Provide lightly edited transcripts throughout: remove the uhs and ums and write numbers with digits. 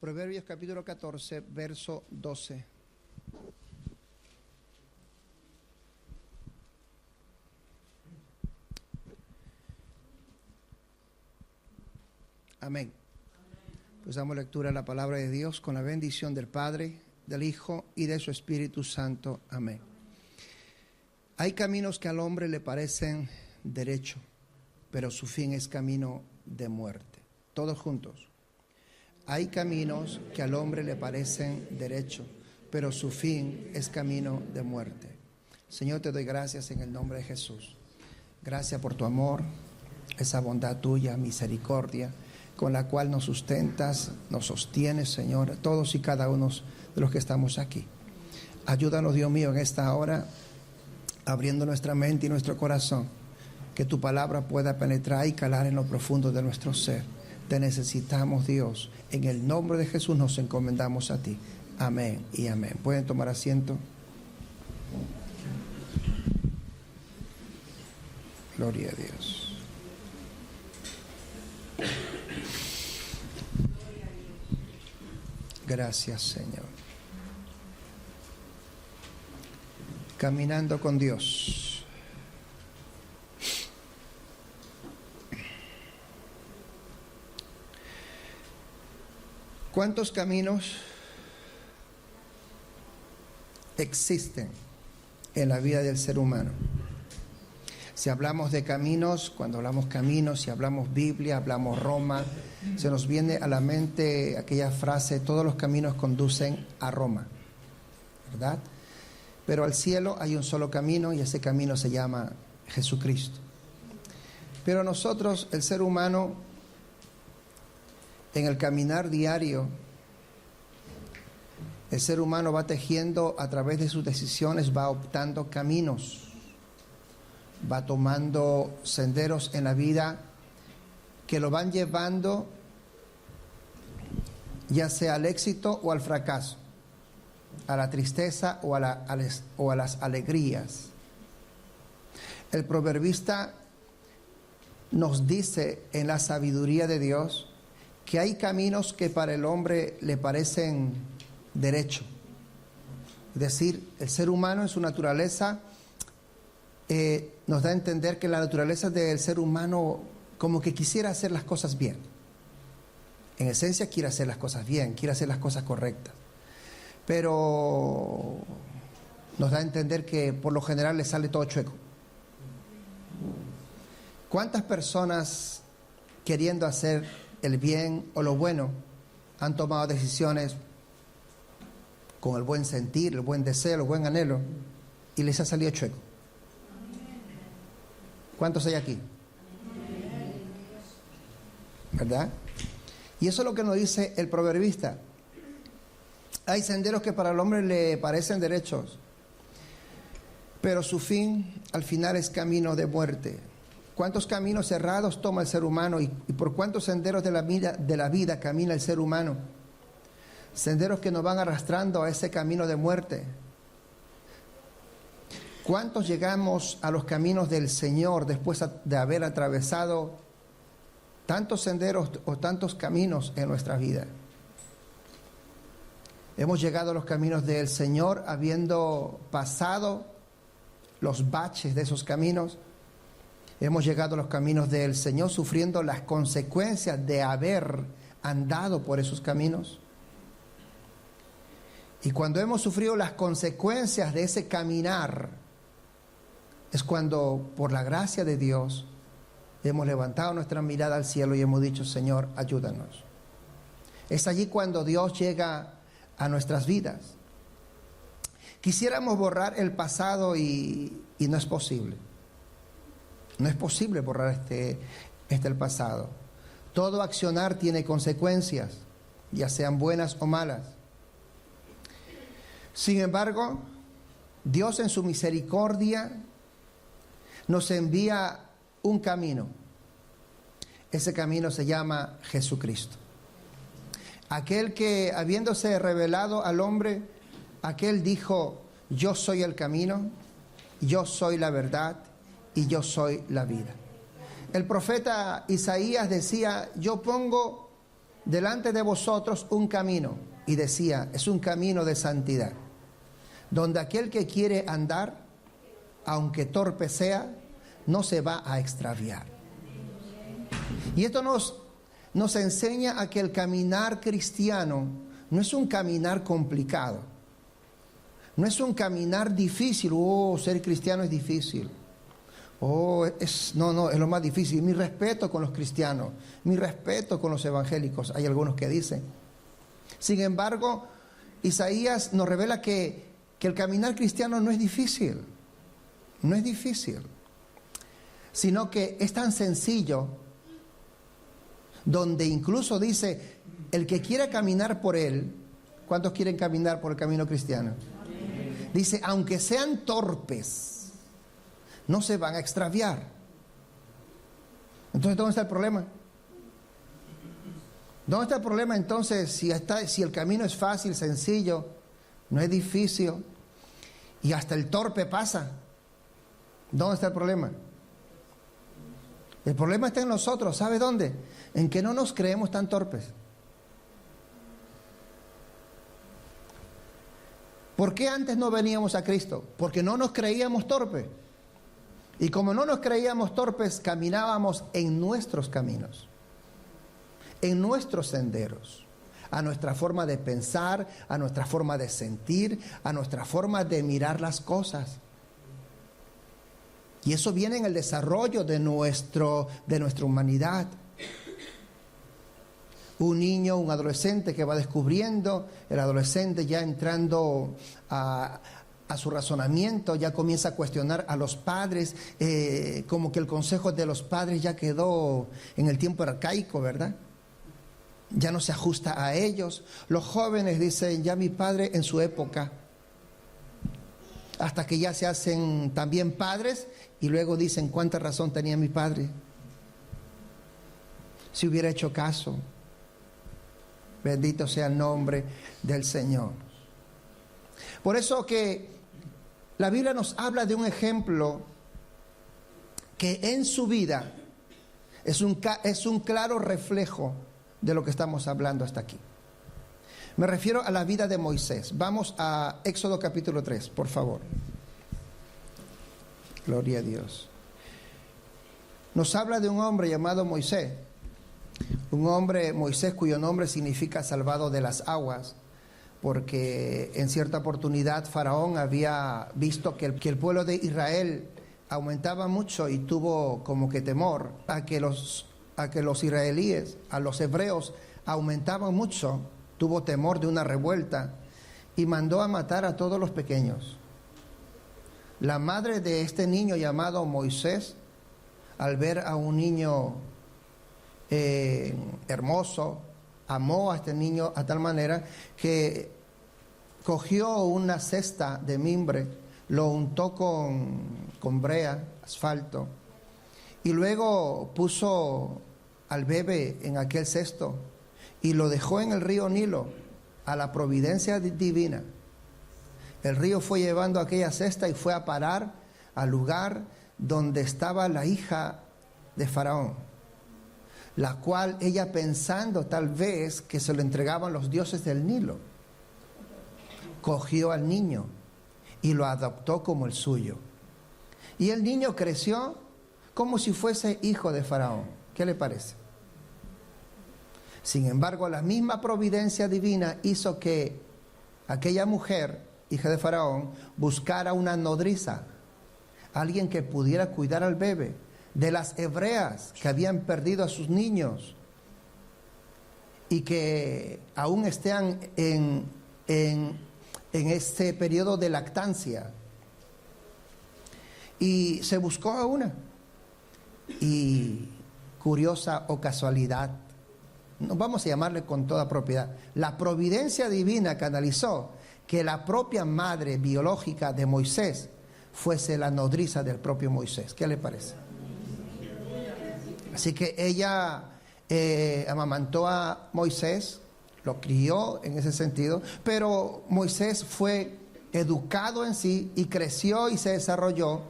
Proverbios capítulo 14, verso 12. Amén. Pues damos lectura a la palabra de Dios con la bendición del Padre, del Hijo y de su Espíritu Santo. Amén. Hay caminos que al hombre le parecen derecho, pero su fin es camino de muerte. Todos juntos. Hay caminos que al hombre le parecen derecho, pero su fin es camino de muerte. Señor, te doy gracias en el nombre de Jesús. Gracias por tu amor, esa bondad tuya, misericordia, con la cual nos sustentas, nos sostienes, Señor, todos y cada uno de los que estamos aquí. Ayúdanos, Dios mío, en esta hora, abriendo nuestra mente y nuestro corazón, que tu palabra pueda penetrar y calar en lo profundo de nuestro ser. Te necesitamos, Dios. En el nombre de Jesús nos encomendamos a ti. Amén y amén. ¿Pueden tomar asiento? Gloria a Dios. Gracias, Señor. Caminando con Dios. ¿Cuántos caminos existen en la vida del ser humano? Si hablamos de caminos, cuando hablamos caminos, si hablamos Biblia, hablamos Roma, se nos viene a la mente aquella frase: todos los caminos conducen a Roma, ¿verdad? Pero al cielo hay un solo camino y ese camino se llama Jesucristo. Pero nosotros, el ser humano, en el caminar diario, el ser humano va tejiendo a través de sus decisiones, va optando caminos, va tomando senderos en la vida que lo van llevando ya sea al éxito o al fracaso, a la tristeza o a las alegrías. El proverbista nos dice en la sabiduría de Dios que hay caminos que para el hombre le parecen derecho. Es decir, el ser humano en su naturaleza nos da a entender que la naturaleza del ser humano como que quisiera hacer las cosas bien. En esencia quiere hacer las cosas bien, quiere hacer las cosas correctas. Pero nos da a entender que por lo general le sale todo chueco. ¿Cuántas personas queriendo hacer el bien o lo bueno han tomado decisiones con el buen sentir, el buen deseo, el buen anhelo y les ha salido chueco? ¿Cuántos hay aquí? ¿Verdad? Y eso es lo que nos dice el proverbista. Hay senderos que para el hombre le parecen derechos, pero su fin al final es camino de muerte. ¿Cuántos caminos cerrados toma el ser humano y por cuántos senderos de la vida camina el ser humano? Senderos que nos van arrastrando a ese camino de muerte. ¿Cuántos llegamos a los caminos del Señor después de haber atravesado tantos senderos o tantos caminos en nuestra vida? Hemos llegado a los caminos del Señor habiendo pasado los baches de esos caminos. Hemos llegado a los caminos del Señor sufriendo las consecuencias de haber andado por esos caminos. Y cuando hemos sufrido las consecuencias de ese caminar, es cuando, por la gracia de Dios, hemos levantado nuestra mirada al cielo y hemos dicho: Señor, ayúdanos. Es allí cuando Dios llega a nuestras vidas. Quisiéramos borrar el pasado y no es posible. No es posible borrar el pasado. Todo accionar tiene consecuencias, ya sean buenas o malas. Sin embargo, Dios en su misericordia nos envía un camino. Ese camino se llama Jesucristo. Aquel que, habiéndose revelado al hombre, aquel dijo: yo soy el camino, yo soy la verdad y yo soy la vida. El profeta Isaías decía: yo pongo delante de vosotros un camino, y decía, es un camino de santidad, donde aquel que quiere andar, aunque torpe sea, no se va a extraviar. Y esto nos enseña a que el caminar cristiano no es un caminar complicado, no es un caminar difícil. Ser cristiano es difícil. No, es lo más difícil. Mi respeto con los cristianos, mi respeto con los evangélicos, hay algunos que dicen. Sin embargo, Isaías nos revela que el caminar cristiano no es difícil, no es difícil, sino que es tan sencillo, donde incluso dice, el que quiera caminar por él, ¿cuántos quieren caminar por el camino cristiano? Dice, aunque sean torpes, no se van a extraviar. Entonces, ¿dónde está el problema? ¿Dónde está el problema entonces si el camino es fácil, sencillo, no es difícil y hasta el torpe pasa? ¿Dónde está el problema? El problema está en nosotros, ¿sabe dónde? En que no nos creemos tan torpes. ¿Por qué antes no veníamos a Cristo? Porque no nos creíamos torpes. Y como no nos creíamos torpes, caminábamos en nuestros caminos, en nuestros senderos, a nuestra forma de pensar, a nuestra forma de sentir, a nuestra forma de mirar las cosas. Y eso viene en el desarrollo de nuestra humanidad. Un niño, un adolescente que va descubriendo, el adolescente ya entrando a su razonamiento, ya comienza a cuestionar a los padres, como que el consejo de los padres ya quedó en el tiempo arcaico, ¿verdad? Ya no se ajusta a ellos. Los jóvenes dicen, ya mi padre en su época, hasta que ya se hacen también padres y luego dicen, ¿cuánta razón tenía mi padre? Si hubiera hecho caso. Bendito sea el nombre del Señor. Por eso que la Biblia nos habla de un ejemplo que en su vida es un claro reflejo de lo que estamos hablando hasta aquí. Me refiero a la vida de Moisés. Vamos a Éxodo capítulo 3, por favor. Gloria a Dios. Nos habla de un hombre llamado Moisés. Un hombre, Moisés, cuyo nombre significa salvado de las aguas, porque en cierta oportunidad Faraón había visto que el pueblo de Israel aumentaba mucho y tuvo como que temor a que los israelíes, a los hebreos aumentaban mucho, tuvo temor de una revuelta y mandó a matar a todos los pequeños. La madre de este niño llamado Moisés, al ver a un niño hermoso, amó a este niño a tal manera que cogió una cesta de mimbre, lo untó con brea, asfalto, y luego puso al bebé en aquel cesto y lo dejó en el río Nilo a la providencia divina. El río fue llevando aquella cesta y fue a parar al lugar donde estaba la hija de Faraón, la cual ella, pensando tal vez que se lo entregaban los dioses del Nilo, cogió al niño y lo adoptó como el suyo. Y el niño creció como si fuese hijo de Faraón. ¿Qué le parece? Sin embargo, la misma providencia divina hizo que aquella mujer, hija de Faraón, buscara una nodriza, alguien que pudiera cuidar al bebé, de las hebreas que habían perdido a sus niños y que aún están en este periodo de lactancia. Y se buscó a una, y curiosa o casualidad, no vamos a llamarle con toda propiedad, la providencia divina canalizó que la propia madre biológica de Moisés fuese la nodriza del propio Moisés. ¿Qué le parece? Así que ella amamantó a Moisés, lo crió en ese sentido, pero Moisés fue educado en sí y creció y se desarrolló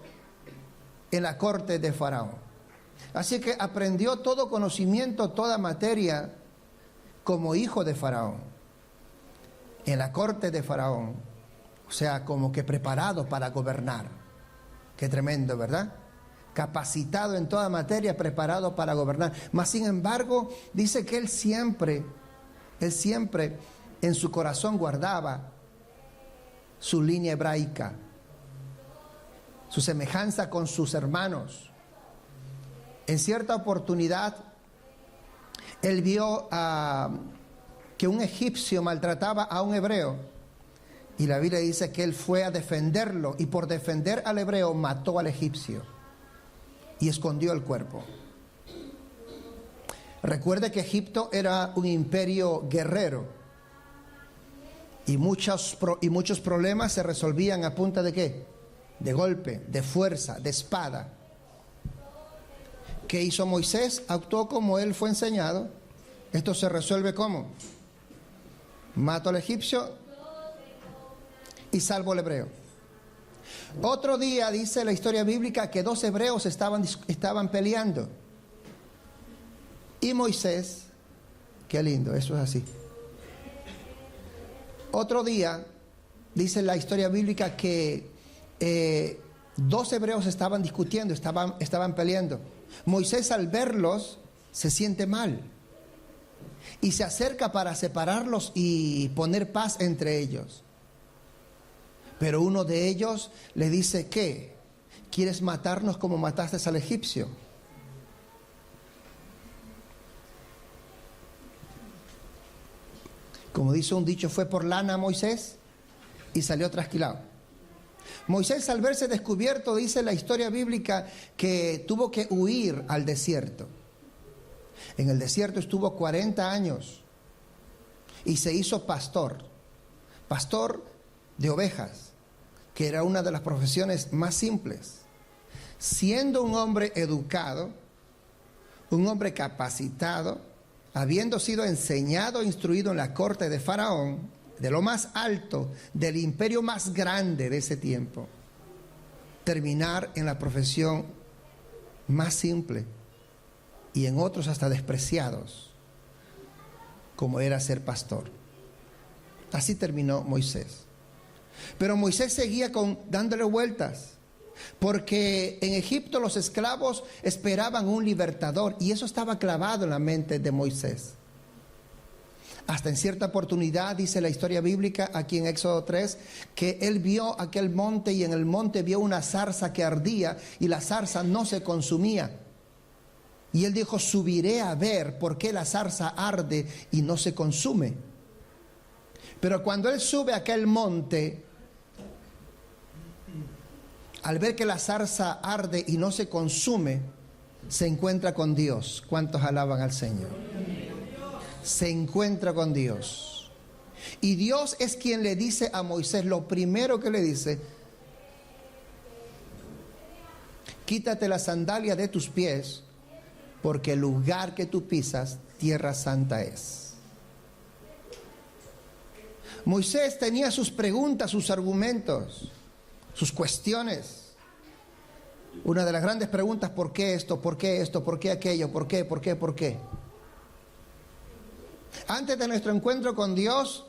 en la corte de Faraón. Así que aprendió todo conocimiento, toda materia como hijo de Faraón, en la corte de Faraón, o sea, como que preparado para gobernar. Qué tremendo, ¿verdad? Capacitado en toda materia, preparado para gobernar. Mas sin embargo, dice que él siempre en su corazón guardaba su línea hebraica, su semejanza con sus hermanos. En cierta oportunidad, él vio que un egipcio maltrataba a un hebreo. Y la Biblia dice que él fue a defenderlo, y por defender al hebreo mató al egipcio y escondió el cuerpo. Recuerde que Egipto era un imperio guerrero, y muchos problemas se resolvían a punta de ¿qué? De golpe, de fuerza, de espada. ¿Qué hizo Moisés? Actuó como él fue enseñado. Esto se resuelve ¿cómo? Mato al egipcio y salvo al hebreo. Otro día dice la historia bíblica que 2 hebreos estaban peleando. Y Moisés, qué lindo, eso es así. Otro día dice la historia bíblica que 2 hebreos estaban discutiendo, estaban peleando. Moisés, al verlos, se siente mal y se acerca para separarlos y poner paz entre ellos. Pero uno de ellos le dice: ¿qué? ¿Quieres matarnos como mataste al egipcio? Como dice un dicho, fue por lana Moisés y salió trasquilado. Moisés, al verse descubierto, dice la historia bíblica que tuvo que huir al desierto. En el desierto estuvo 40 años y se hizo pastor de ovejas, que era una de las profesiones más simples. Siendo un hombre educado, un hombre capacitado, habiendo sido enseñado e instruido en la corte de Faraón, de lo más alto, del imperio más grande de ese tiempo, terminar en la profesión más simple y en otros hasta despreciados, como era ser pastor. Así terminó Moisés. Pero Moisés seguía dándole vueltas, porque en Egipto los esclavos esperaban un libertador, y eso estaba clavado en la mente de Moisés. Hasta en cierta oportunidad, dice la historia bíblica aquí en Éxodo 3, que él vio aquel monte, y en el monte vio una zarza que ardía, y la zarza no se consumía. Y él dijo: subiré a ver por qué la zarza arde y no se consume. Pero cuando él sube a aquel monte, al ver que la zarza arde y no se consume, se encuentra con Dios. ¿Cuántos alaban al Señor? Se encuentra con Dios. Y Dios es quien le dice a Moisés, lo primero que le dice: quítate la sandalia de tus pies, porque el lugar que tú pisas, tierra santa es. Moisés tenía sus preguntas, sus argumentos, sus cuestiones. Una de las grandes preguntas: ¿por qué esto? ¿Por qué esto? ¿Por qué aquello? ¿Por qué? ¿Por qué? ¿Por qué? Antes de nuestro encuentro con Dios,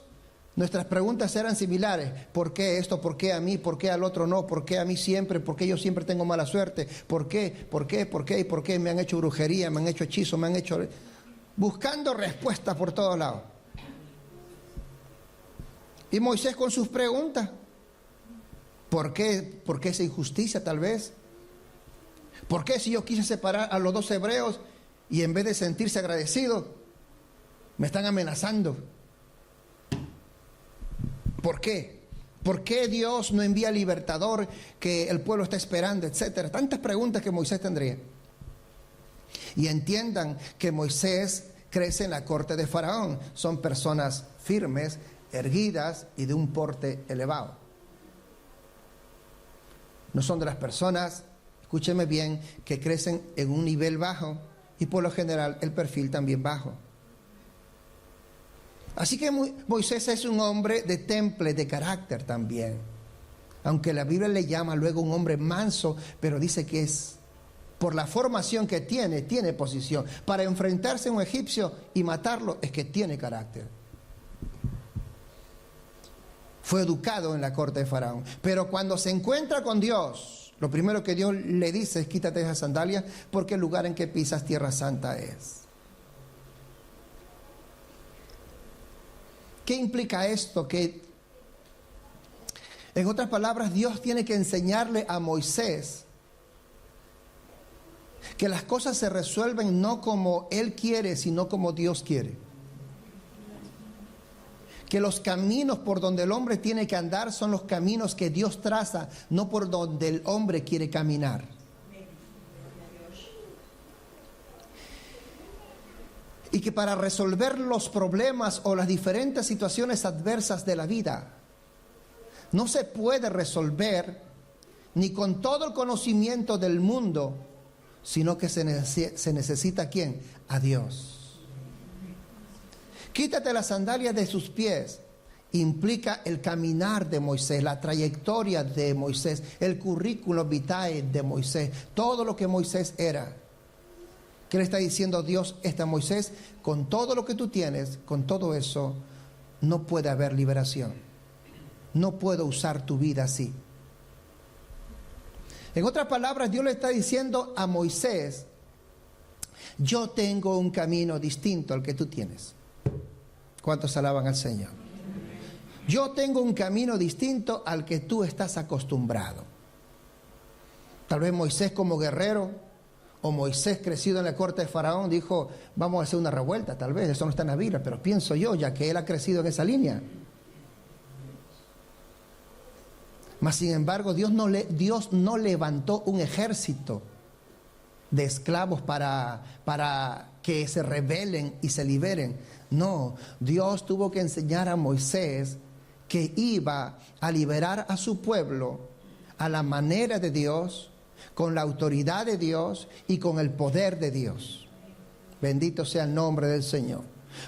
nuestras preguntas eran similares. ¿Por qué esto? ¿Por qué a mí? ¿Por qué al otro no? ¿Por qué a mí siempre? ¿Por qué yo siempre tengo mala suerte? ¿Por qué? ¿Por qué? ¿Por qué? ¿Y por qué me han hecho brujería? ¿Me han hecho hechizo? ¿Me han hecho...? Buscando respuestas por todos lados. Y Moisés con sus preguntas. ¿Por qué? ¿Por qué esa injusticia tal vez? ¿Por qué si yo quise separar a los 2 hebreos y en vez de sentirse agradecido, me están amenazando? ¿Por qué? ¿Por qué Dios no envía libertador que el pueblo está esperando, etcétera? Tantas preguntas que Moisés tendría. Y entiendan que Moisés crece en la corte de Faraón. Son personas firmes, erguidas y de un porte elevado. No son de las personas, escúcheme bien, que crecen en un nivel bajo, y por lo general el perfil también bajo. Así que Moisés es un hombre de temple, de carácter también. Aunque la Biblia le llama luego un hombre manso, pero dice que es por la formación que tiene posición. Para enfrentarse a un egipcio y matarlo es que tiene carácter. Fue educado en la corte de Faraón. Pero cuando se encuentra con Dios, lo primero que Dios le dice es: quítate esas sandalias, porque el lugar en que pisas tierra santa es. ¿Qué implica esto? Que, en otras palabras, Dios tiene que enseñarle a Moisés que las cosas se resuelven no como Él quiere, sino como Dios quiere. Que los caminos por donde el hombre tiene que andar son los caminos que Dios traza, no por donde el hombre quiere caminar. Y que para resolver los problemas o las diferentes situaciones adversas de la vida, no se puede resolver ni con todo el conocimiento del mundo, sino que se necesita ¿a quién? A Dios. Quítate las sandalias de sus pies implica el caminar de Moisés, la trayectoria de Moisés, el currículum vitae de Moisés, todo lo que Moisés era. ¿Qué le está diciendo Dios a Moisés? Con todo lo que tú tienes, con todo eso, no puede haber liberación. No puedo usar tu vida así. En otras palabras, Dios le está diciendo a Moisés: yo tengo un camino distinto al que tú tienes. ¿Cuántos alaban al Señor? Yo tengo un camino distinto al que tú estás acostumbrado. Tal vez Moisés como guerrero, o Moisés crecido en la corte de Faraón, dijo: vamos a hacer una revuelta. Tal vez eso no está en la Biblia, pero pienso yo, ya que él ha crecido en esa línea. Mas sin embargo, Dios no levantó un ejército de esclavos para que se rebelen y se liberen. No, Dios tuvo que enseñar a Moisés que iba a liberar a su pueblo a la manera de Dios, con la autoridad de Dios y con el poder de Dios. Bendito sea el nombre del Señor.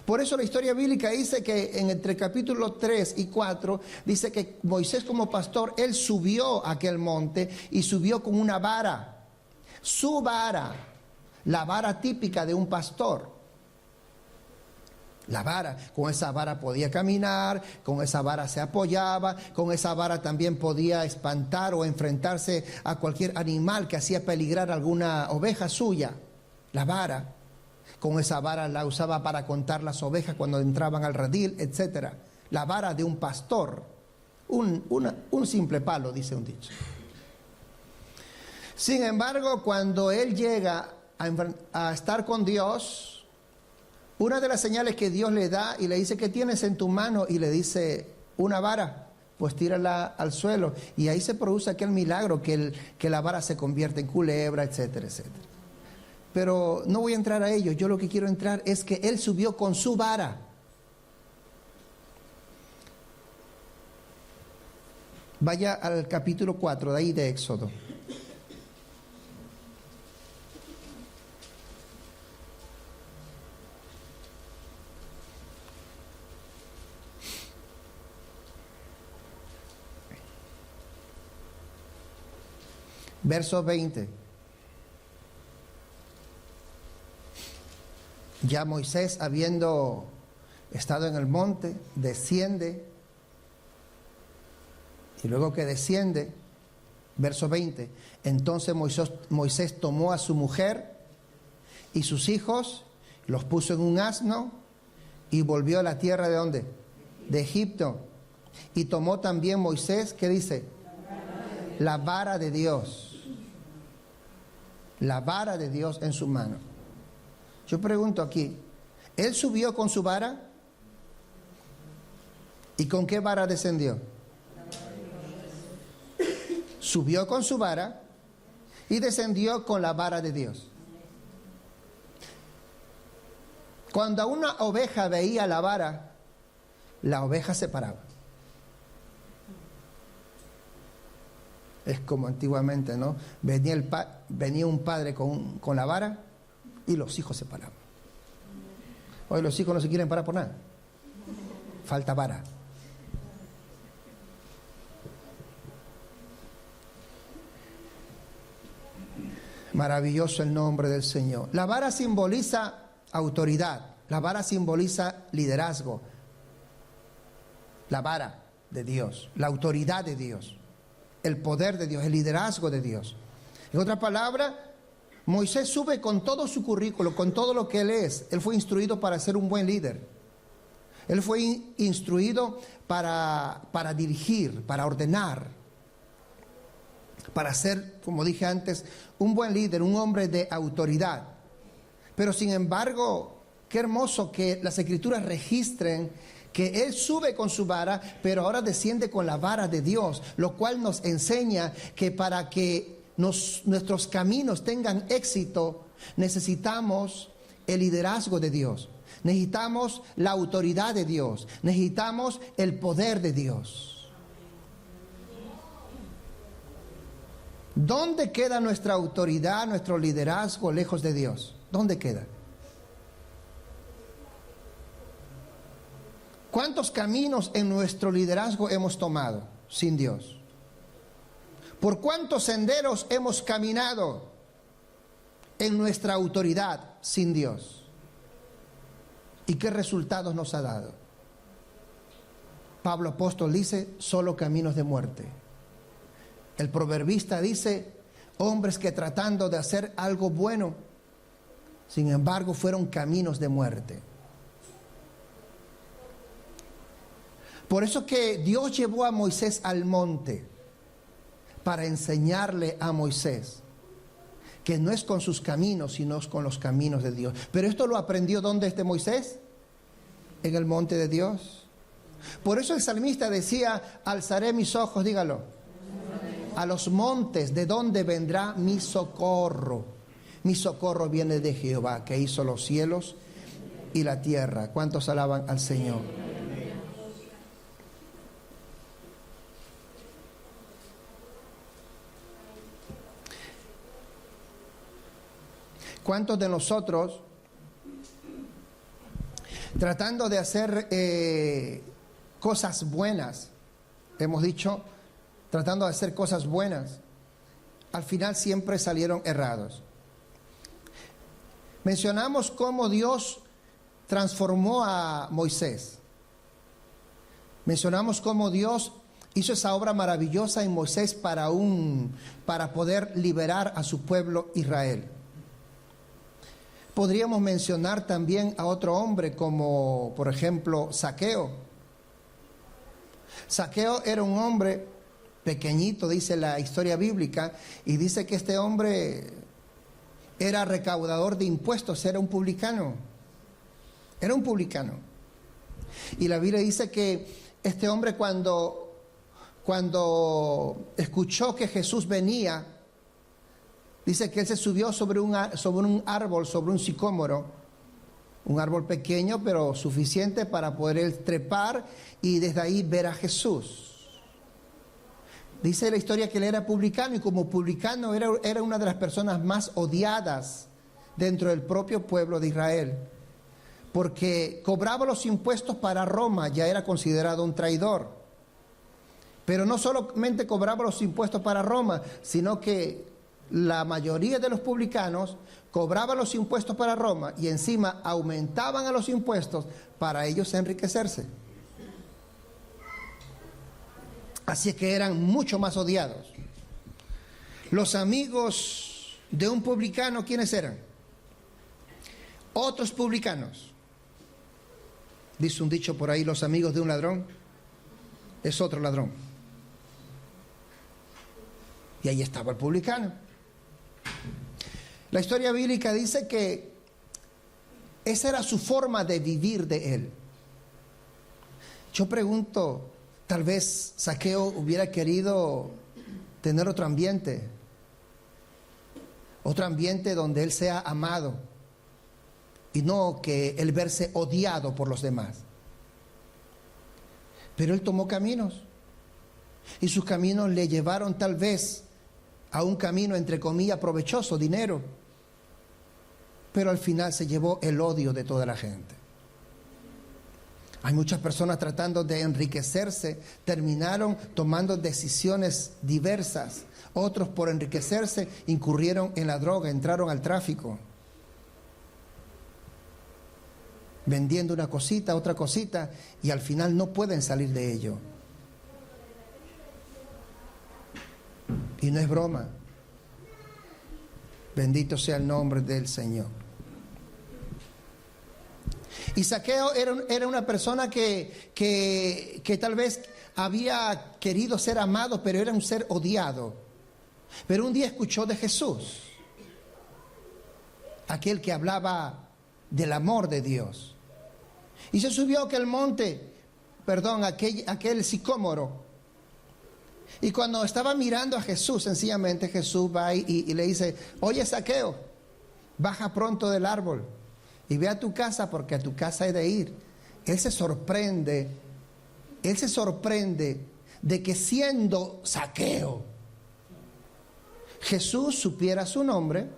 Por eso la historia bíblica dice que entre capítulo 3 y 4 dice que Moisés como pastor, él subió a aquel monte y subió con una vara. Su vara, la vara típica de un pastor. La vara, con esa vara podía caminar, con esa vara se apoyaba, con esa vara también podía espantar o enfrentarse a cualquier animal que hacía peligrar alguna oveja suya. La vara, con esa vara la usaba para contar las ovejas cuando entraban al redil, etc. La vara de un pastor, un simple palo, dice un dicho. Sin embargo, cuando él llega a estar con Dios, una de las señales que Dios le da y le dice: ¿qué tienes en tu mano? Y le dice: una vara. Pues tírala al suelo. Y ahí se produce aquel milagro que la vara se convierte en culebra, etcétera, etcétera. Pero no voy a entrar a ello. Yo lo que quiero entrar es que él subió con su vara. Vaya al capítulo 4 de ahí de Éxodo. Verso 20. Ya Moisés, habiendo estado en el monte, desciende. Y luego que desciende, verso 20, entonces Moisés tomó a su mujer y sus hijos, los puso en un asno y volvió a la tierra ¿de dónde? De Egipto. Y tomó también Moisés, ¿qué dice? La vara de Dios. La vara de Dios en su mano. Yo pregunto aquí, ¿él subió con su vara? ¿Y con qué vara descendió? Subió con su vara y descendió con la vara de Dios. Cuando una oveja veía la vara, la oveja se paraba. Es como antiguamente, ¿no? Venía un padre con la vara y los hijos se paraban. Hoy los hijos no se quieren parar por nada. Falta vara. Maravilloso el nombre del Señor. La vara simboliza autoridad. La vara simboliza liderazgo. La vara de Dios, la autoridad de Dios, el poder de Dios, el liderazgo de Dios. En otra palabra, Moisés sube con todo su currículo, con todo lo que él es. Él fue instruido para ser un buen líder. Él fue instruido para dirigir, para ordenar, para ser, como dije antes, un buen líder, un hombre de autoridad. Pero sin embargo, qué hermoso que las Escrituras registren que él sube con su vara, pero ahora desciende con la vara de Dios, lo cual nos enseña que para que nuestros caminos tengan éxito, necesitamos el liderazgo de Dios, necesitamos la autoridad de Dios, necesitamos el poder de Dios. ¿Dónde queda nuestra autoridad, nuestro liderazgo lejos de Dios? ¿Dónde queda? ¿Cuántos caminos en nuestro liderazgo hemos tomado sin Dios? ¿Por cuántos senderos hemos caminado en nuestra autoridad sin Dios? ¿Y qué resultados nos ha dado? Pablo apóstol dice, solo caminos de muerte. El proverbista dice, hombres que tratando de hacer algo bueno, sin embargo fueron caminos de muerte. Por eso que Dios llevó a Moisés al monte para enseñarle a Moisés que no es con sus caminos, sino con los caminos de Dios. Pero esto lo aprendió ¿dónde Moisés? En el monte de Dios. Por eso el salmista decía, alzaré mis ojos, dígalo, a los montes, ¿de dónde vendrá mi socorro? Mi socorro viene de Jehová, que hizo los cielos y la tierra. ¿Cuántos alaban al Señor? ¿Cuántos de nosotros, tratando de hacer cosas buenas, hemos dicho, tratando de hacer cosas buenas, al final siempre salieron errados? Mencionamos cómo Dios transformó a Moisés. Mencionamos cómo Dios hizo esa obra maravillosa en Moisés para poder liberar a su pueblo Israel. Podríamos mencionar también a otro hombre como, por ejemplo, Zaqueo. Zaqueo era un hombre pequeñito, dice la historia bíblica, y dice que este hombre era recaudador de impuestos, era un publicano. Era un publicano. Y la Biblia dice que este hombre cuando escuchó que Jesús venía, dice que él se subió sobre un árbol, sobre un sicómoro, un árbol pequeño pero suficiente para poder él trepar y desde ahí ver a Jesús. Dice la historia que él era publicano y como publicano era una de las personas más odiadas dentro del propio pueblo de Israel, porque cobraba los impuestos para Roma, ya era considerado un traidor. Pero no solamente cobraba los impuestos para Roma, sino que la mayoría de los publicanos cobraban los impuestos para Roma y encima aumentaban a los impuestos para ellos enriquecerse. Así que eran mucho más odiados. Los amigos de un publicano, ¿quiénes eran? Otros publicanos. Dice un dicho por ahí, los amigos de un ladrón es otro ladrón. Y ahí estaba el publicano. La historia bíblica dice que esa era su forma de vivir de él. Yo pregunto, tal vez Zaqueo hubiera querido tener otro ambiente donde él sea amado y no que él verse odiado por los demás. Pero él tomó caminos y sus caminos le llevaron tal vez a un camino entre comillas provechoso, dinero, pero al final se llevó el odio de toda la gente. Hay muchas personas tratando de enriquecerse, terminaron tomando decisiones diversas. Otros, por enriquecerse, incurrieron en la droga, entraron al tráfico, vendiendo una cosita, otra cosita, y al final no pueden salir de ello. Y no es broma. Bendito sea el nombre del Señor. Y Zaqueo era una persona que tal vez había querido ser amado, pero era un ser odiado. Pero un día escuchó de Jesús, aquel que hablaba del amor de Dios. Y se subió a aquel sicómoro. Y cuando estaba mirando a Jesús, sencillamente Jesús va y le dice: oye, Zaqueo, baja pronto del árbol y ve a tu casa, porque a tu casa he de ir. Él se sorprende de que, siendo Zaqueo, Jesús supiera su nombre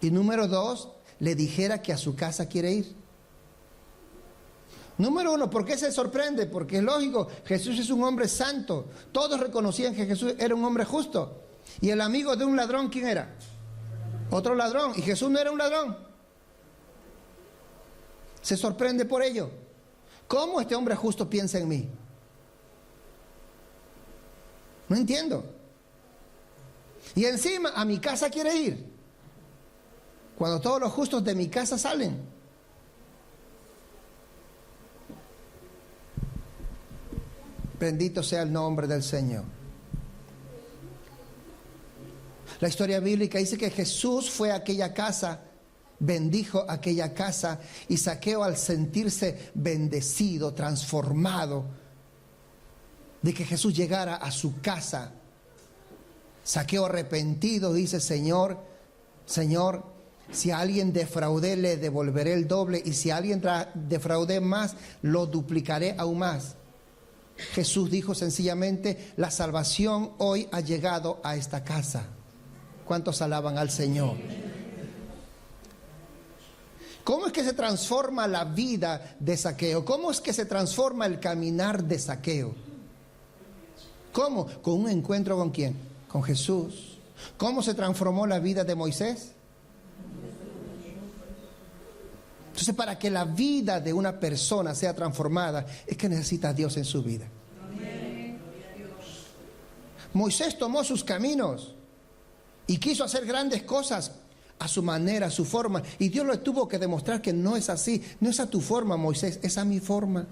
y, número 2, le dijera que a su casa quiere ir. Número 1, ¿por qué se sorprende? Porque es lógico, Jesús es un hombre santo. Todos reconocían que Jesús era un hombre justo. Y el amigo de un ladrón, ¿quién era? Otro ladrón. Y Jesús no era un ladrón. Se sorprende por ello. ¿Cómo este hombre justo piensa en mí? No entiendo. Y encima a mi casa quiere ir, cuando todos los justos de mi casa salen. Bendito sea el nombre del Señor. La historia bíblica dice que Jesús fue a aquella casa, bendijo aquella casa, y Zaqueo, al sentirse bendecido, transformado, de que Jesús llegara a su casa, Zaqueo, arrepentido, dice: Señor, si a alguien defraudé, le devolveré el doble, y si a alguien defraudé más, lo duplicaré aún más. Jesús dijo sencillamente: la salvación hoy ha llegado a esta casa. ¿Cuántos alaban al Señor? ¿Cómo es que se transforma la vida de Zaqueo? ¿Cómo es que se transforma el caminar de Zaqueo? ¿Cómo? Con un encuentro ¿con quién? Con Jesús. ¿Cómo se transformó la vida de Moisés? Entonces, para que la vida de una persona sea transformada, es que necesita a Dios en su vida. Moisés tomó sus caminos y quiso hacer grandes cosas a su manera, a su forma, y Dios le tuvo que demostrar que no es así. No es a tu forma, Moisés, es a mi forma.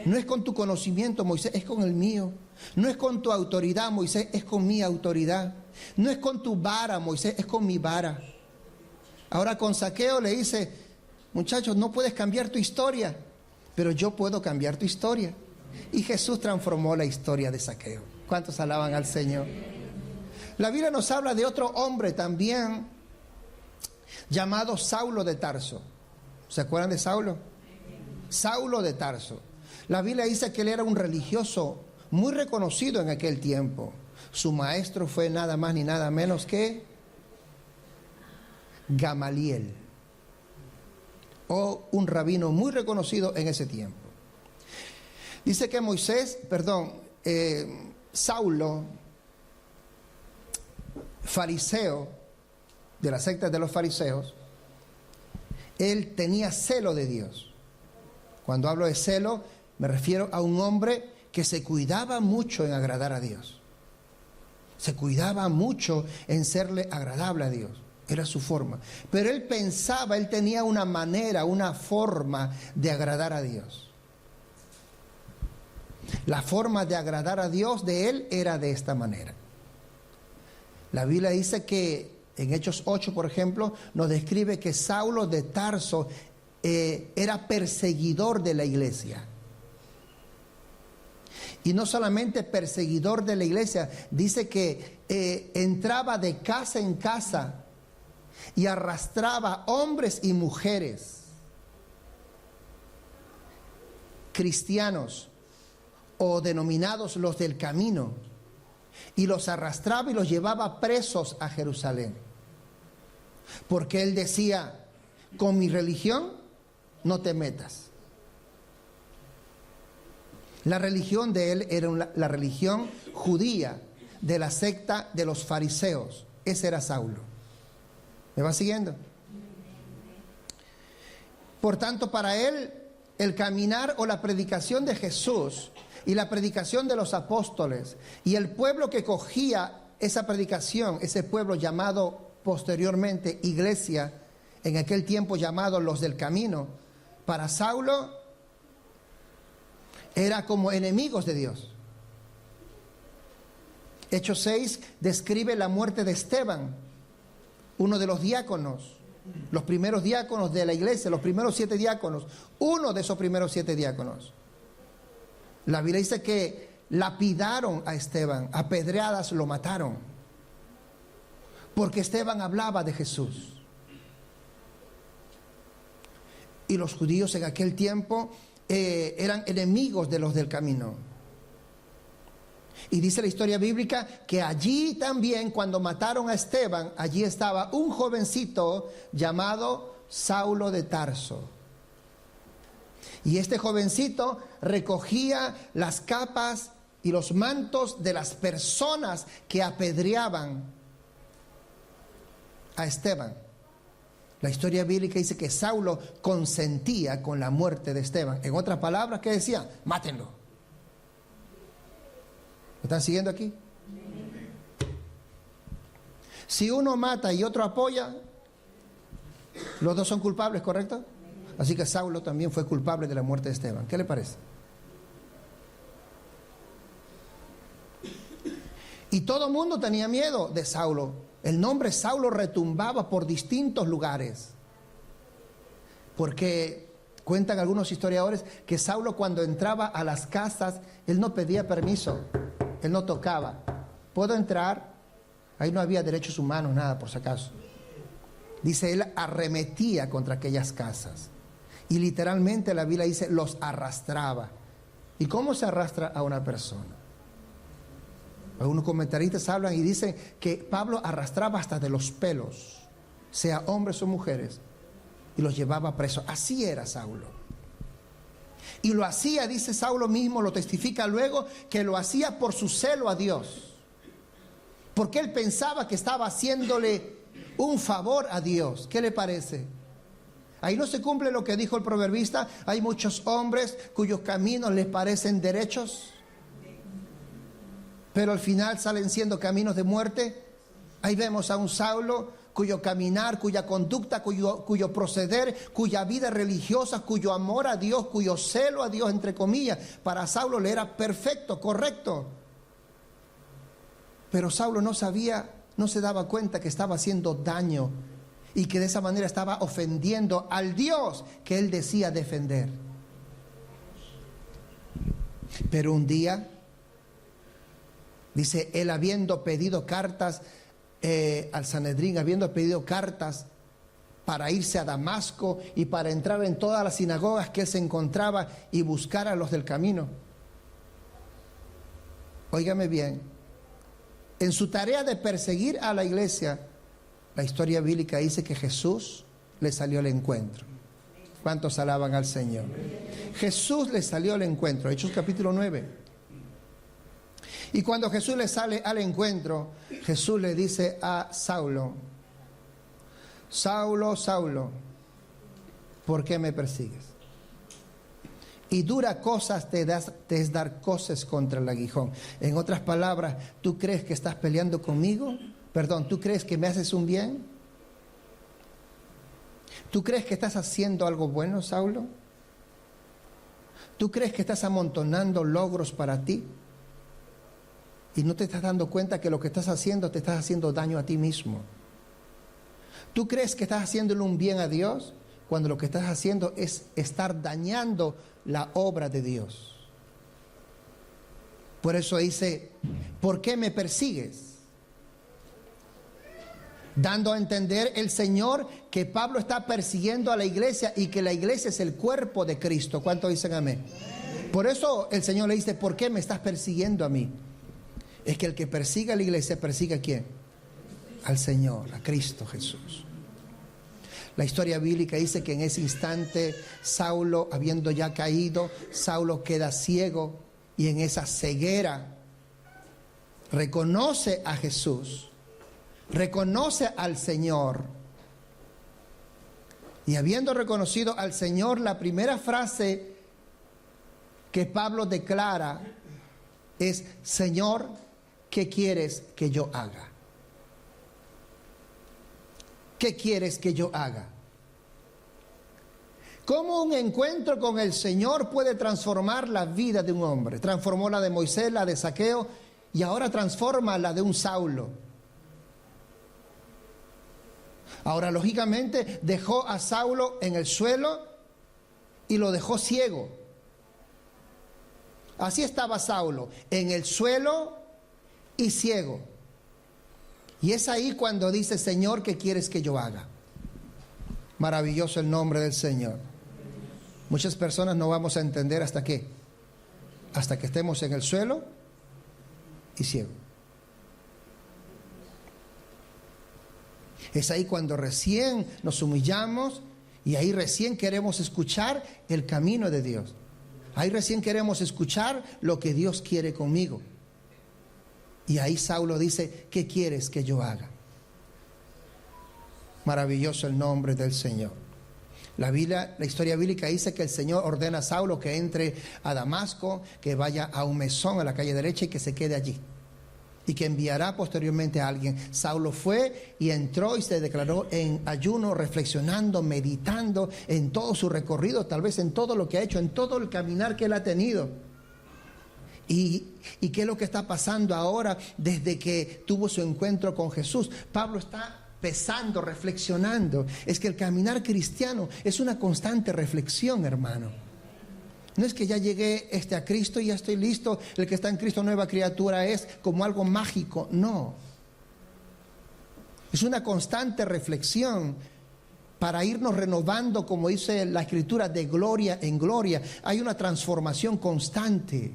No es con tu conocimiento, Moisés, es con el mío. No es con tu autoridad, Moisés, es con mi autoridad. No es con tu vara, Moisés, es con mi vara. Ahora con Zaqueo le dice: muchachos, no puedes cambiar tu historia, pero yo puedo cambiar tu historia. Y Jesús transformó la historia de Zaqueo. ¿Cuántos alaban al Señor? La Biblia nos habla de otro hombre también, llamado Saulo de Tarso. ¿Se acuerdan de Saulo? Saulo de Tarso. La Biblia dice que él era un religioso muy reconocido en aquel tiempo. Su maestro fue nada más ni nada menos que Gamaliel, o un rabino muy reconocido en ese tiempo. Dice que Saulo, fariseo, de la secta de los fariseos, él tenía celo de Dios. Cuando hablo de celo, me refiero a un hombre que se cuidaba mucho en agradar a Dios. Se cuidaba mucho en serle agradable a Dios. Era su forma. Pero él pensaba, él tenía una manera, una forma de agradar a Dios. La forma de agradar a Dios de él era de esta manera. La Biblia dice que en Hechos 8, por ejemplo, nos describe que Saulo de Tarso era perseguidor de la iglesia. Y no solamente perseguidor de la iglesia, dice que entraba de casa en casa y arrastraba hombres y mujeres cristianos o denominados los del camino, y los arrastraba y los llevaba presos a Jerusalén, porque él decía: con mi religión no te metas, La religión de él era la religión judía de la secta de los fariseos. Ese era Saulo. ¿Me va siguiendo? Por tanto, para él, el caminar o la predicación de Jesús y la predicación de los apóstoles y el pueblo que cogía esa predicación, ese pueblo llamado posteriormente iglesia, en aquel tiempo llamado los del camino, para Saulo era como enemigos de Dios. Hechos 6 describe la muerte de Esteban, uno de los diáconos, los primeros diáconos de la iglesia, los primeros 7 diáconos, uno de esos primeros 7 diáconos. La Biblia dice que lapidaron a Esteban, a pedradas lo mataron, porque Esteban hablaba de Jesús. Y los judíos en aquel tiempo eran enemigos de los del camino. Y dice la historia bíblica que allí también, cuando mataron a Esteban, allí estaba un jovencito llamado Saulo de Tarso. Y este jovencito recogía las capas y los mantos de las personas que apedreaban a Esteban. La historia bíblica dice que Saulo consentía con la muerte de Esteban. En otras palabras, ¿qué decía? Mátenlo. ¿Me están siguiendo aquí? Si uno mata y otro apoya, los dos son culpables, ¿correcto? Así que Saulo también fue culpable de la muerte de Esteban. ¿Qué le parece? Y todo el mundo tenía miedo de Saulo. El nombre Saulo retumbaba por distintos lugares. Porque cuentan algunos historiadores que Saulo, cuando entraba a las casas, él no pedía permiso, él no tocaba. ¿Puedo entrar? Ahí no había derechos humanos, nada, por si acaso. Dice, él arremetía contra aquellas casas. Y literalmente la Biblia dice, los arrastraba. ¿Y cómo se arrastra a una persona? Algunos comentaristas hablan y dicen que Pablo arrastraba hasta de los pelos, sea hombres o mujeres, y los llevaba presos. Así era Saulo. Y lo hacía, dice Saulo mismo, lo testifica luego, que lo hacía por su celo a Dios. Porque él pensaba que estaba haciéndole un favor a Dios. ¿Qué le parece? Ahí no se cumple lo que dijo el proverbista. Hay muchos hombres cuyos caminos les parecen derechos, pero al final salen siendo caminos de muerte. Ahí vemos a un Saulo cuyo caminar, cuya conducta, cuyo proceder, cuya vida religiosa, cuyo amor a Dios, cuyo celo a Dios, entre comillas, para Saulo le era perfecto, correcto. Pero Saulo no sabía, no se daba cuenta que estaba haciendo daño y que de esa manera estaba ofendiendo al Dios que él decía defender. Pero un día, dice, él habiendo pedido cartas al Sanedrín, habiendo pedido cartas para irse a Damasco y para entrar en todas las sinagogas que él se encontraba y buscar a los del camino. Óigame bien, en su tarea de perseguir a la iglesia, la historia bíblica dice que Jesús le salió al encuentro. ¿Cuántos alaban al Señor? Jesús le salió al encuentro, Hechos capítulo 9. Y cuando Jesús le sale al encuentro, Jesús le dice a Saulo, Saulo, Saulo, ¿por qué me persigues? Y dura cosas te es dar cosas contra el aguijón. En otras palabras, ¿tú crees que estás peleando conmigo? Perdón, ¿tú crees que me haces un bien? ¿Tú crees que estás haciendo algo bueno, Saulo? ¿Tú crees que estás amontonando logros para ti? Y no te estás dando cuenta que lo que estás haciendo, te estás haciendo daño a ti mismo. ¿Tú crees que estás haciéndole un bien a Dios? Cuando lo que estás haciendo es estar dañando la obra de Dios. Por eso dice, ¿por qué me persigues? Dando a entender el Señor que Pablo está persiguiendo a la iglesia y que la iglesia es el cuerpo de Cristo. ¿Cuántos dicen amén? Por eso el Señor le dice, ¿por qué me estás persiguiendo a mí? Es que el que persigue a la iglesia, ¿persigue a quién? Al Señor, a Cristo Jesús. La historia bíblica dice que en ese instante Saulo, habiendo ya caído, Saulo queda ciego y en esa ceguera reconoce a Jesús, reconoce al Señor. Y habiendo reconocido al Señor, la primera frase que Pablo declara es: Señor, ¿qué quieres que yo haga? ¿Qué quieres que yo haga? ¿Cómo un encuentro con el Señor puede transformar la vida de un hombre? Transformó la de Moisés, la de Zaqueo, y ahora transforma la de un Saulo. Ahora, lógicamente, dejó a Saulo en el suelo y lo dejó ciego. Así estaba Saulo, en el suelo y ciego. Y es ahí cuando dice: Señor, ¿qué quieres que yo haga? Maravilloso el nombre del Señor. Muchas personas no vamos a entender hasta qué, hasta que estemos en el suelo y ciego. Es ahí cuando recién nos humillamos y ahí recién queremos escuchar el camino de Dios. Ahí recién queremos escuchar lo que Dios quiere conmigo. Y ahí Saulo dice: ¿qué quieres que yo haga? Maravilloso el nombre del Señor. La historia bíblica dice que el Señor ordena a Saulo que entre a Damasco, que vaya a un mesón a la calle derecha y que se quede allí, y que enviará posteriormente a alguien. Saulo fue y entró y se declaró en ayuno, reflexionando, meditando en todo su recorrido, tal vez en todo lo que ha hecho, en todo el caminar que él ha tenido. ¿Y qué es lo que está pasando ahora desde que tuvo su encuentro con Jesús? Pablo está pensando, reflexionando. Es que el caminar cristiano es una constante reflexión, hermano. No es que ya llegué a Cristo y ya estoy listo, el que está en Cristo nueva criatura es, como algo mágico. No. Es una constante reflexión para irnos renovando, como dice la Escritura, de gloria en gloria. Hay una transformación constante.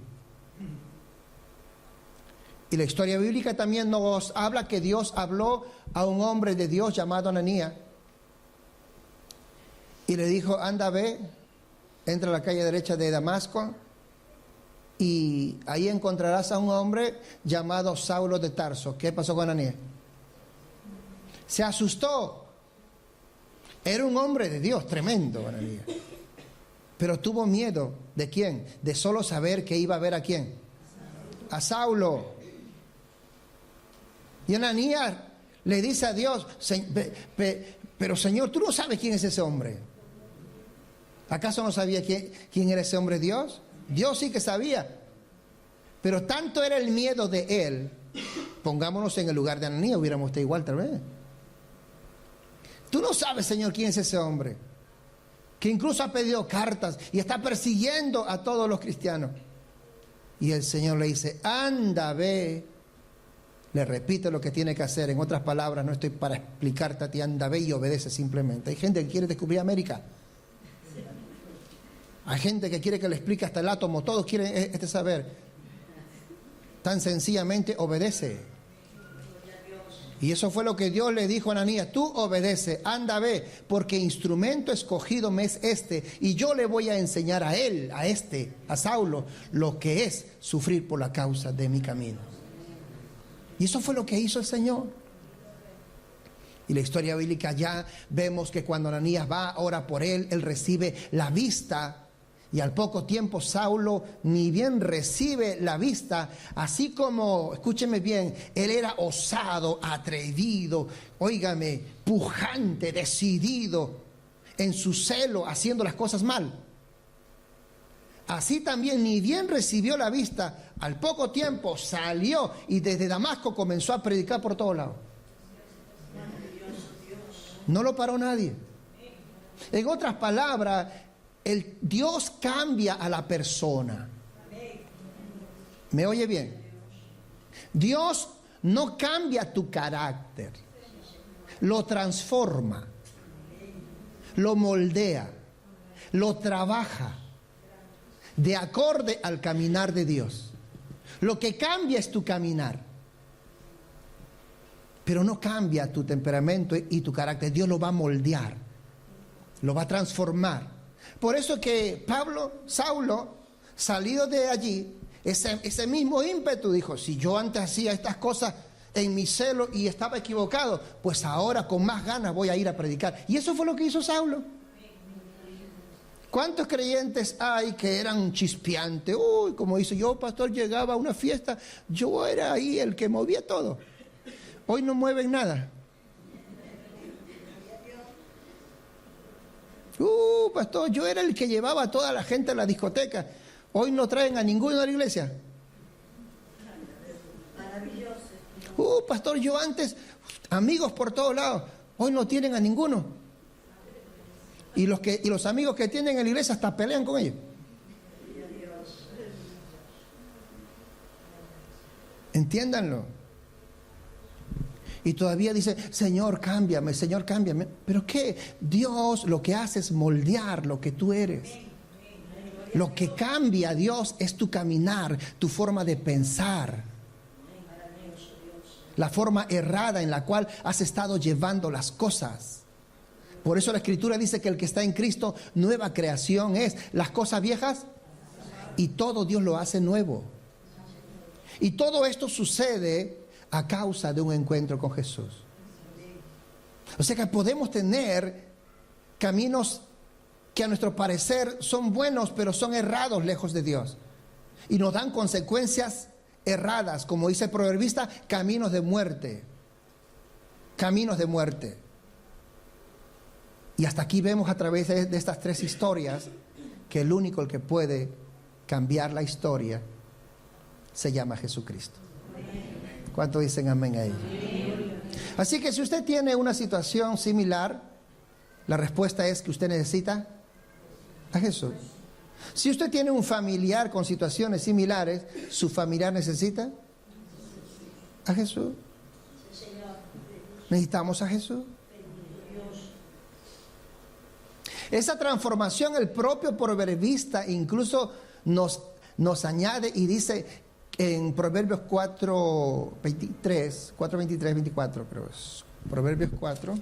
Y la historia bíblica también nos habla que Dios habló a un hombre de Dios llamado Ananías y le dijo: anda, ve, entra a la calle derecha de Damasco y ahí encontrarás a un hombre llamado Saulo de Tarso. ¿Qué pasó con Ananías? Se asustó. Era un hombre de Dios, tremendo Ananías. Pero tuvo miedo. ¿De quién? De solo saber que iba a ver a quién. A Saulo. Y Ananías le dice a Dios: pero Señor, tú no sabes quién es ese hombre. ¿Acaso no sabía quién era ese hombre Dios? Dios sí que sabía. Pero tanto era el miedo de él. Pongámonos en el lugar de Ananías, hubiéramos estado igual tal vez. Tú no sabes, Señor, quién es ese hombre, que incluso ha pedido cartas y está persiguiendo a todos los cristianos. Y el Señor le dice: anda, ve. Le repite lo que tiene que hacer. En otras palabras, no estoy para explicarte a ti, anda, ve y obedece simplemente. Hay gente que quiere descubrir América. Hay gente que quiere que le explique hasta el átomo. Todos quieren saber. Tan sencillamente obedece. Y eso fue lo que Dios le dijo a Ananías: tú obedece, anda, ve, porque instrumento escogido me es y yo le voy a enseñar a él, a Saulo, lo que es sufrir por la causa de mi camino. Y eso fue lo que hizo el Señor. Y la historia bíblica ya vemos que cuando Ananías va, ora por él, él recibe la vista. Y al poco tiempo Saulo ni bien recibe la vista, así como, escúcheme bien, él era osado, atrevido, óigame, pujante, decidido en su celo, haciendo las cosas mal. Así también ni bien recibió la vista, al poco tiempo salió y desde Damasco comenzó a predicar por todos lados. No lo paró nadie. En otras palabras, Dios cambia a la persona. ¿Me oye bien? Dios no cambia tu carácter, lo transforma, lo moldea, lo trabaja de acorde al caminar de Dios. Lo que cambia es tu caminar, pero no cambia tu temperamento y tu carácter. Dios lo va a moldear, lo va a transformar. Por eso que Saulo, salido de allí, ese mismo ímpetu dijo, si yo antes hacía estas cosas en mi celo y estaba equivocado, pues ahora con más ganas voy a ir a predicar. Y eso fue lo que hizo Saulo. ¿Cuántos creyentes hay que eran chispeantes? Uy, como dice, yo, pastor, llegaba a una fiesta, yo era ahí el que movía todo. Hoy no mueven nada. Pastor, yo era el que llevaba a toda la gente a la discoteca. Hoy no traen a ninguno a la iglesia. Pastor, yo antes, amigos por todos lados. Hoy no tienen a ninguno. Y los amigos que tienen en la iglesia hasta pelean con ellos. Entiéndanlo. Y todavía dice, Señor, cámbiame, Señor, cámbiame. ¿Pero qué? Dios lo que hace es moldear lo que tú eres. Lo que cambia a Dios es tu caminar, tu forma de pensar. La forma errada en la cual has estado llevando las cosas. Por eso la Escritura dice que el que está en Cristo, nueva creación es. Las cosas viejas y todo Dios lo hace nuevo. Y todo esto sucede a causa de un encuentro con Jesús. O sea que podemos tener caminos que a nuestro parecer son buenos, pero son errados lejos de Dios. Y nos dan consecuencias erradas, como dice el proverbista, caminos de muerte. Caminos de muerte. Y hasta aquí vemos a través de estas tres historias que el único que puede cambiar la historia se llama Jesucristo. ¿Cuántos dicen amén a ello? Así que si usted tiene una situación similar, la respuesta es que usted necesita a Jesús. Si usted tiene un familiar con situaciones similares, ¿su familiar necesita a Jesús? ¿Necesitamos a Jesús? Esa transformación el propio proverbista incluso nos añade y dice en Proverbios 4:23, 24 creo es. Proverbios 4.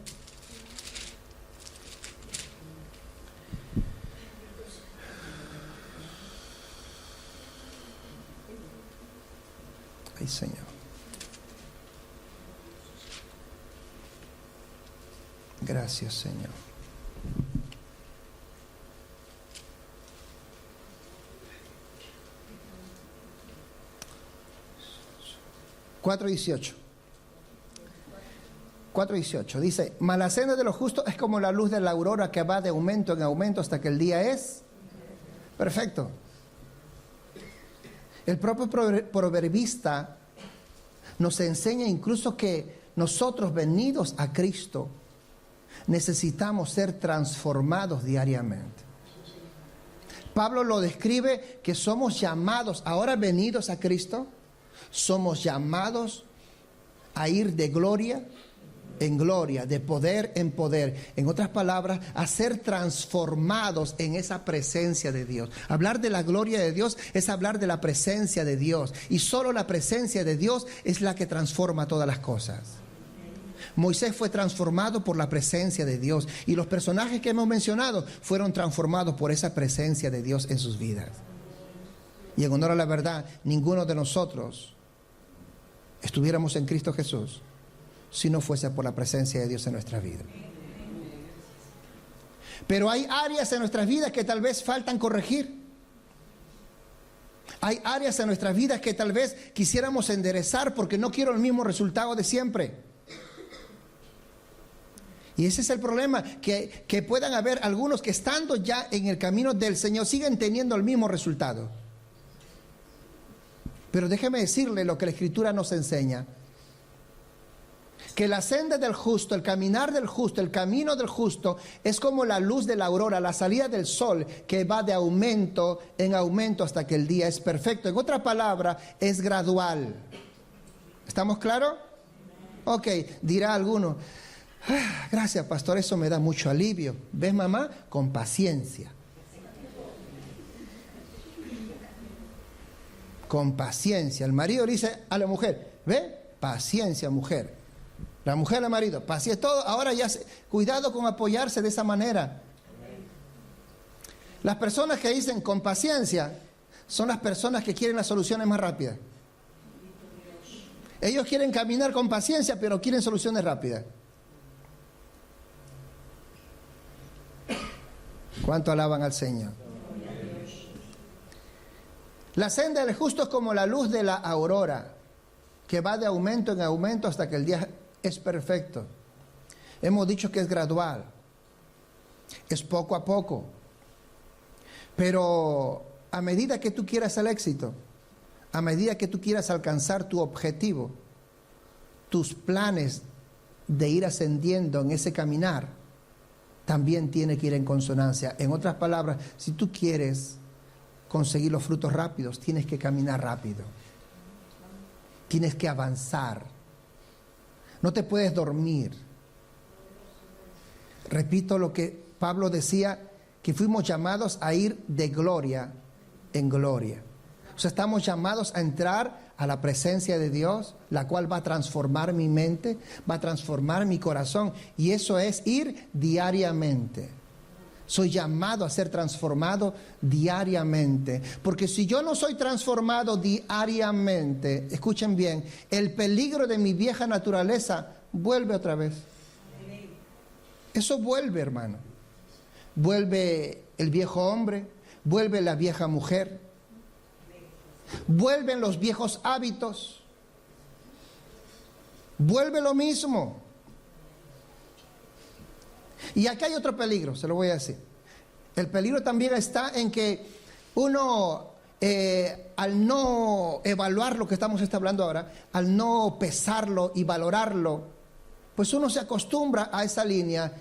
Ay, Señor. Gracias, Señor. Cuatro 4:18 dice, mas la senda de los justos es como la luz de la aurora que va de aumento en aumento hasta que el día es perfecto. El propio proverbista nos enseña incluso que nosotros venidos a Cristo necesitamos ser transformados diariamente. Pablo lo describe que somos llamados, ahora venidos a Cristo, somos llamados a ir de gloria en gloria, de poder en poder. En otras palabras, a ser transformados en esa presencia de Dios. Hablar de la gloria de Dios es hablar de la presencia de Dios. Y solo la presencia de Dios es la que transforma todas las cosas. Moisés fue transformado por la presencia de Dios. Y los personajes que hemos mencionado fueron transformados por esa presencia de Dios en sus vidas. Y en honor a la verdad, ninguno de nosotros estuviéramos en Cristo Jesús si no fuese por la presencia de Dios en nuestra vida. Pero hay áreas en nuestras vidas que tal vez faltan corregir. Hay áreas en nuestras vidas que tal vez quisiéramos enderezar porque no quiero el mismo resultado de siempre. Y ese es el problema, que puedan haber algunos que estando ya en el camino del Señor siguen teniendo el mismo resultado. Pero déjeme decirle lo que la Escritura nos enseña. Que la senda del justo, el caminar del justo, el camino del justo es como la luz de la aurora, la salida del sol que va de aumento en aumento hasta que el día es perfecto. En otra palabra, es gradual. ¿Estamos claros? Ok, dirá alguno, gracias pastor, eso me da mucho alivio. ¿Ves, mamá? Con paciencia. Con paciencia. El marido le dice a la mujer, ¿ve? Paciencia, mujer. La mujer al marido, paciencia, todo. Ahora ya, cuidado con apoyarse de esa manera. Las personas que dicen con paciencia son las personas que quieren las soluciones más rápidas. Ellos quieren caminar con paciencia, pero quieren soluciones rápidas. ¿Cuánto alaban al Señor? La senda del justo es como la luz de la aurora, que va de aumento en aumento hasta que el día es perfecto. Hemos dicho que es gradual, es poco a poco. Pero a medida que tú quieras el éxito, a medida que tú quieras alcanzar tu objetivo, tus planes de ir ascendiendo en ese caminar, también tiene que ir en consonancia. En otras palabras, si tú quieres conseguir los frutos rápidos, tienes que caminar rápido. Tienes que avanzar. No te puedes dormir. Repito lo que Pablo decía, que fuimos llamados a ir de gloria en gloria. O sea, estamos llamados a entrar a la presencia de Dios, la cual va a transformar mi mente, va a transformar mi corazón. Y eso es ir diariamente. Soy llamado a ser transformado diariamente. Porque si yo no soy transformado diariamente, escuchen bien, el peligro de mi vieja naturaleza vuelve otra vez. Eso vuelve, hermano. Vuelve el viejo hombre, vuelve la vieja mujer, vuelven los viejos hábitos, vuelve lo mismo. Y aquí hay otro peligro, se lo voy a decir. El peligro también está en que uno, al no evaluar lo que estamos hablando ahora, al no pesarlo y valorarlo, pues uno se acostumbra a esa línea.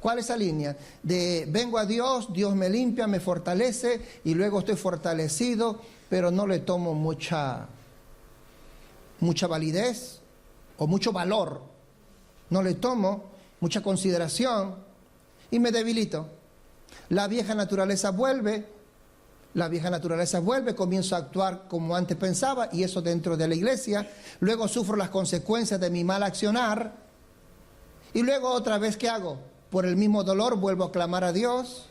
¿Cuál es esa línea? De vengo a Dios, Dios me limpia, me fortalece y luego estoy fortalecido, pero no le tomo mucha validez o mucho valor. No le tomo mucha consideración y me debilito. La vieja naturaleza vuelve, comienzo a actuar como antes pensaba, y eso dentro de la iglesia. Luego sufro las consecuencias de mi mal accionar y luego otra vez, ¿qué hago? Por el mismo dolor vuelvo a clamar a Dios.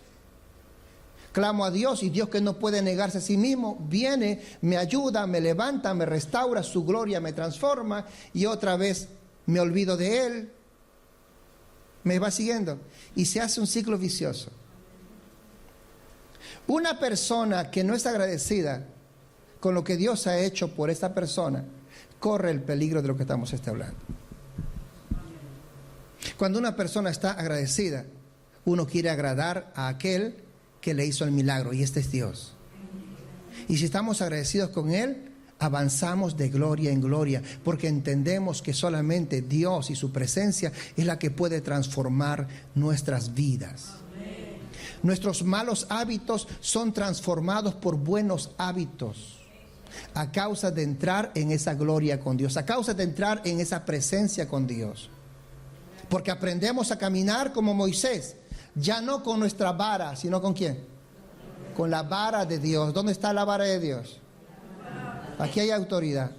Clamo a Dios y Dios, que no puede negarse a sí mismo, viene, me ayuda, me levanta, me restaura, su gloria me transforma y otra vez me olvido de Él. ¿Me va siguiendo? Y se hace un ciclo vicioso. Una persona que no es agradecida con lo que Dios ha hecho por esta persona, corre el peligro de lo que estamos hablando. Cuando una persona está agradecida, uno quiere agradar a aquel que le hizo el milagro, y este es Dios. Y si estamos agradecidos con Él, avanzamos de gloria en gloria, porque entendemos que solamente Dios y su presencia es la que puede transformar nuestras vidas. Nuestros malos hábitos son transformados por buenos hábitos a causa de entrar en esa gloria con Dios, a causa de entrar en esa presencia con Dios. Porque aprendemos a caminar como Moisés, ya no con nuestra vara, sino ¿con quién? Con la vara de Dios. ¿Dónde está la vara de Dios? Aquí hay autoridad.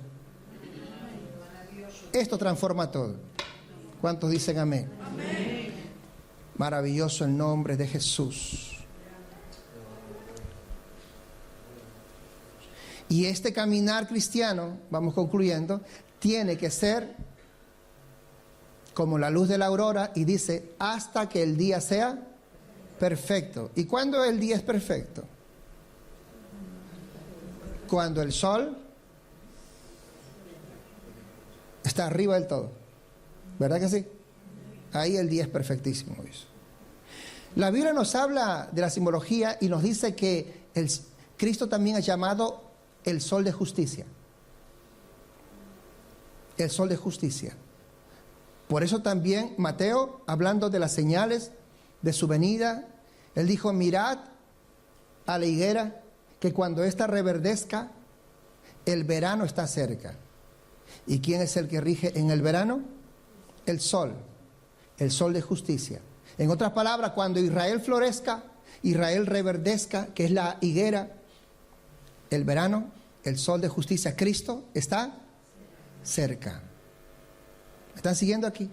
Esto transforma todo. ¿Cuántos dicen amén? Amén. Maravilloso el nombre de Jesús. Y este caminar cristiano, vamos concluyendo, tiene que ser como la luz de la aurora, y dice, hasta que el día sea perfecto. ¿Y cuándo el día es perfecto? Cuando el sol está arriba del todo. ¿Verdad que sí? Ahí el día es perfectísimo. La Biblia nos habla de la simbología y nos dice que Cristo también es llamado el sol de justicia. El sol de justicia. Por eso también Mateo, hablando de las señales de su venida, él dijo, mirad a la higuera, que cuando ésta reverdezca, el verano está cerca. ¿Y quién es el que rige en el verano? El sol de justicia. En otras palabras, cuando Israel florezca, Israel reverdezca, que es la higuera, el verano, el sol de justicia, Cristo está cerca. ¿Me están siguiendo aquí?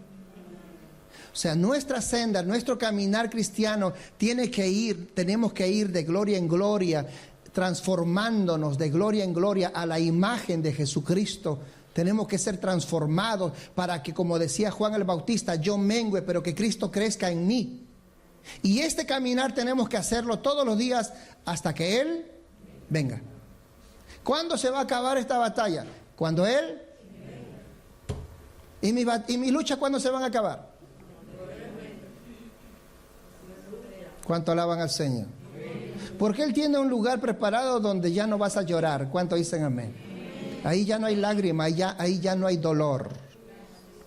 O sea, nuestra senda, nuestro caminar cristiano tenemos que ir de gloria en gloria. transformándonos de gloria en gloria a la imagen de Jesucristo. Tenemos que ser transformados para que, como decía Juan el Bautista, yo mengüe, pero que Cristo crezca en mí. Y este caminar tenemos que hacerlo todos los días hasta que Él venga. ¿Cuándo se va a acabar esta batalla? Cuando Él... ¿Y mi lucha cuándo se van a acabar? ¿Cuánto alaban al Señor? Porque Él tiene un lugar preparado donde ya no vas a llorar. ¿Cuánto dicen amén? Ahí ya no hay lágrima, ahí ya no hay dolor.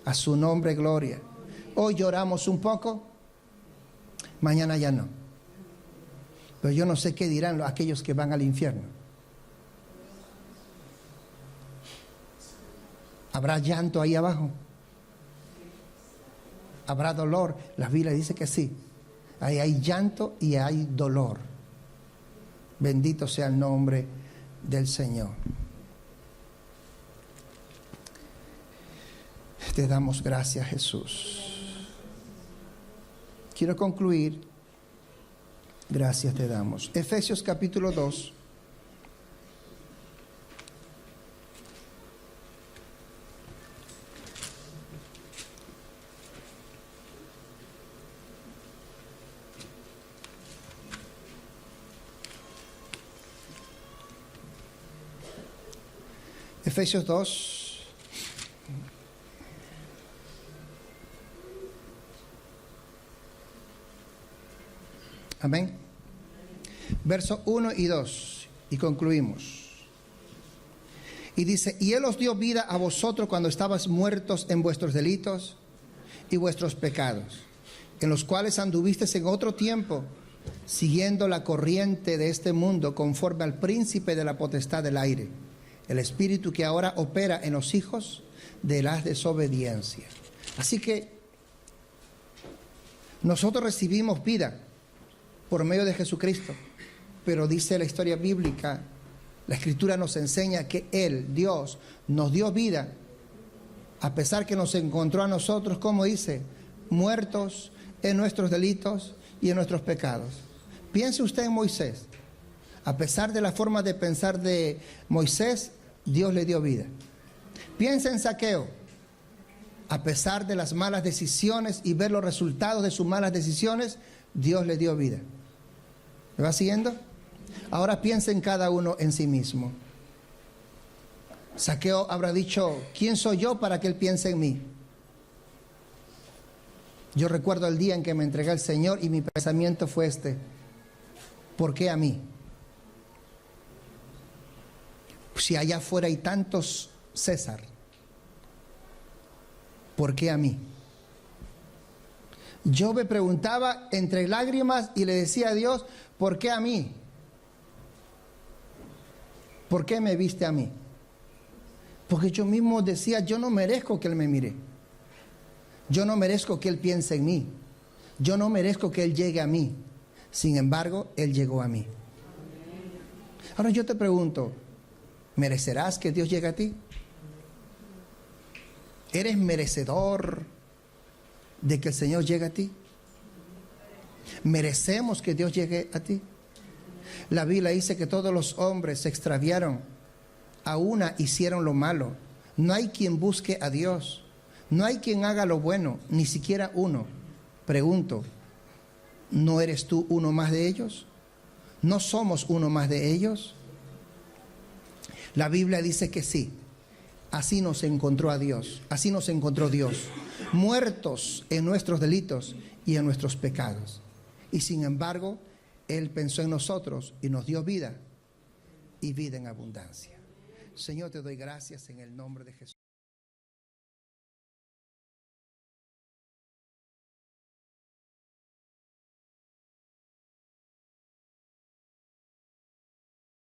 A su nombre, gloria. Hoy lloramos un poco, mañana ya no. Pero yo no sé qué dirán aquellos que van al infierno. ¿Habrá llanto ahí abajo? ¿Habrá dolor? La Biblia dice que sí. Ahí hay llanto y hay dolor. Bendito sea el nombre del Señor. Te damos gracias, Jesús. Quiero concluir. Gracias te damos. Efesios capítulo 2. Efesios 2. Amén. Verso 1 y 2. Y concluimos. Y dice, y Él os dio vida a vosotros cuando estabais muertos en vuestros delitos y vuestros pecados, en los cuales anduvisteis en otro tiempo, siguiendo la corriente de este mundo, conforme al príncipe de la potestad del aire, el espíritu que ahora opera en los hijos de la desobediencia. Así que nosotros recibimos vida por medio de Jesucristo, pero dice la historia bíblica, la Escritura nos enseña que Él, Dios, nos dio vida, a pesar que nos encontró a nosotros, como dice, muertos en nuestros delitos y en nuestros pecados. Piense usted en Moisés. A pesar de la forma de pensar de Moisés, Dios le dio vida. Piensa en Zaqueo. A pesar de las malas decisiones y ver los resultados de sus malas decisiones, Dios le dio vida. ¿Me va siguiendo? Ahora piensa en cada uno en sí mismo. Zaqueo habrá dicho, ¿quién soy yo para que Él piense en mí? Yo recuerdo el día en que me entregué al Señor y mi pensamiento fue este: ¿por qué a mí? Si allá afuera hay tantos César, ¿por qué a mí? Yo me preguntaba entre lágrimas y le decía a Dios, ¿por qué a mí? ¿Por qué me viste a mí? Porque yo mismo decía, yo no merezco que Él me mire. Yo no merezco que Él piense en mí. Yo no merezco que Él llegue a mí. Sin embargo, Él llegó a mí. Ahora yo te pregunto, ¿merecerás que Dios llegue a ti? ¿Eres merecedor de que el Señor llegue a ti? ¿Merecemos que Dios llegue a ti? La Biblia dice que todos los hombres se extraviaron, a una hicieron lo malo. No hay quien busque a Dios. No hay quien haga lo bueno, ni siquiera uno. Pregunto, ¿no eres tú uno más de ellos? ¿No somos uno más de ellos? La Biblia dice que sí. Así nos encontró a Dios. Así nos encontró Dios. Muertos en nuestros delitos y en nuestros pecados. Y sin embargo, Él pensó en nosotros y nos dio vida. Y vida en abundancia. Señor, te doy gracias en el nombre de Jesús.